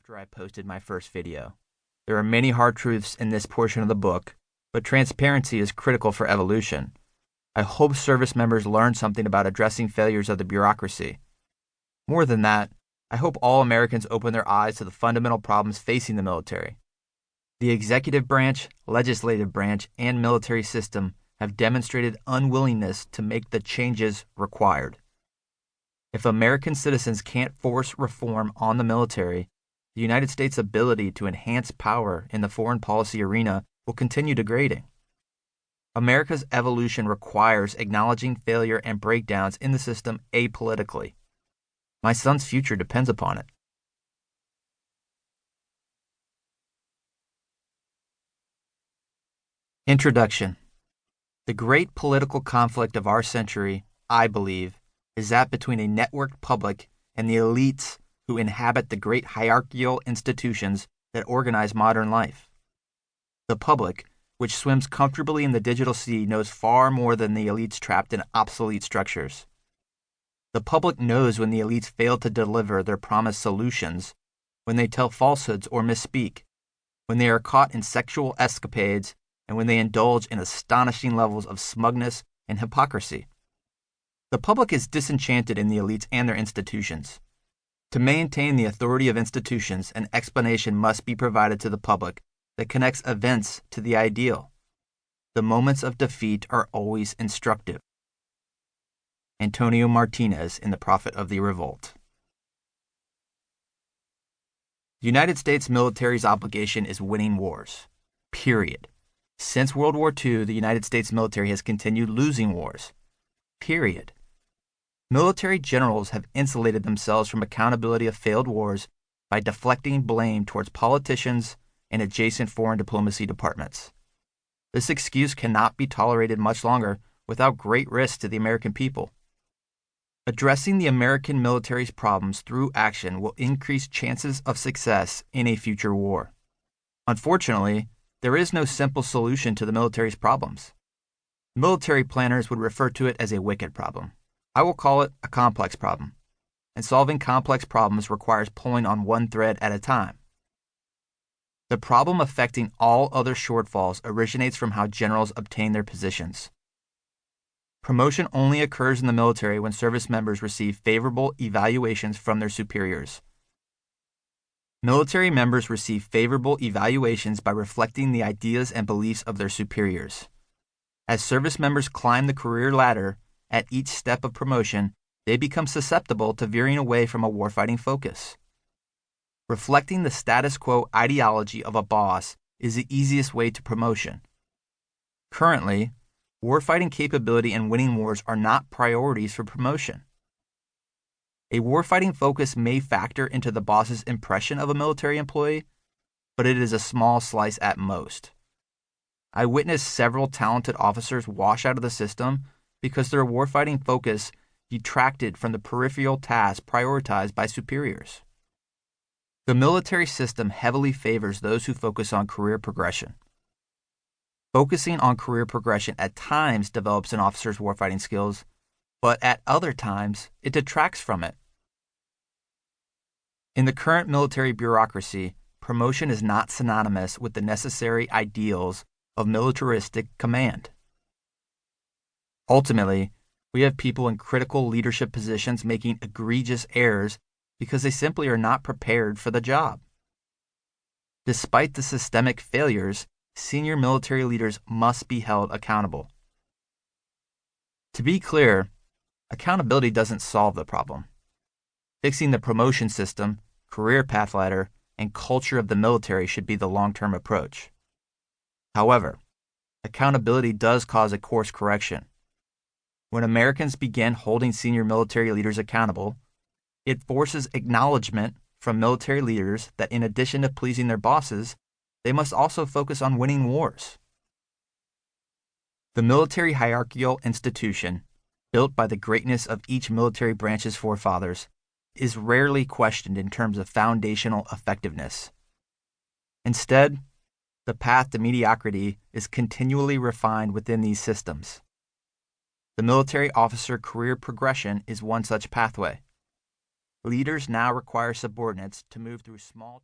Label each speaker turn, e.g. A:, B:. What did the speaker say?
A: after I posted my first video. There are many hard truths in this portion of the book, but transparency is critical for evolution. I hope service members learn something about addressing failures of the bureaucracy. More than that, I hope all Americans open their eyes to the fundamental problems facing the military. The executive branch, legislative branch, and military system have demonstrated unwillingness to make the changes required. If American citizens can't force reform on the military, the United States' ability to enhance power in the foreign policy arena will continue degrading. America's evolution requires acknowledging failure and breakdowns in the system apolitically. My son's future depends upon it. Introduction. The great political conflict of our century, I believe, is that between a networked public and the elites who inhabit the great hierarchical institutions that organize modern life. The public, which swims comfortably in the digital sea, knows far more than the elites trapped in obsolete structures. The public knows when the elites fail to deliver their promised solutions, when they tell falsehoods or misspeak, when they are caught in sexual escapades, and when they indulge in astonishing levels of smugness and hypocrisy. The public is disenchanted in the elites and their institutions. To maintain the authority of institutions, an explanation must be provided to the public that connects events to the ideal. The moments of defeat are always instructive. Antonio Martinez in The Prophet of the Revolt. The United States military's obligation is winning wars. Period. Since World War II, the United States military has continued losing wars. Period. Military generals have insulated themselves from accountability of failed wars by deflecting blame towards politicians and adjacent foreign diplomacy departments. This excuse cannot be tolerated much longer without great risk to the American people. Addressing the American military's problems through action will increase chances of success in a future war. Unfortunately, there is no simple solution to the military's problems. Military planners would refer to it as a wicked problem. I will call it a complex problem. And solving complex problems requires pulling on one thread at a time. The problem affecting all other shortfalls originates from how generals obtain their positions. Promotion only occurs in the military when service members receive favorable evaluations from their superiors. Military members receive favorable evaluations by reflecting the ideas and beliefs of their superiors. As service members climb the career ladder, at each step of promotion, they become susceptible to veering away from a warfighting focus. Reflecting the status quo ideology of a boss is the easiest way to promotion. Currently, warfighting capability and winning wars are not priorities for promotion. A warfighting focus may factor into the boss's impression of a military employee, but it is a small slice at most. I witnessed several talented officers wash out of the system because their warfighting focus detracted from the peripheral tasks prioritized by superiors. The military system heavily favors those who focus on career progression. Focusing on career progression at times develops an officer's warfighting skills, but at other times it detracts from it. In the current military bureaucracy, promotion is not synonymous with the necessary ideals of militaristic command. Ultimately, we have people in critical leadership positions making egregious errors because they simply are not prepared for the job. Despite the systemic failures, senior military leaders must be held accountable. To be clear, accountability doesn't solve the problem. Fixing the promotion system, career path ladder, and culture of the military should be the long-term approach. However, accountability does cause a course correction. When Americans begin holding senior military leaders accountable, it forces acknowledgement from military leaders that in addition to pleasing their bosses, they must also focus on winning wars. The military hierarchical institution, built by the greatness of each military branch's forefathers, is rarely questioned in terms of foundational effectiveness. Instead, the path to mediocrity is continually refined within these systems. The military officer career progression is one such pathway. Leaders now require subordinates to move through small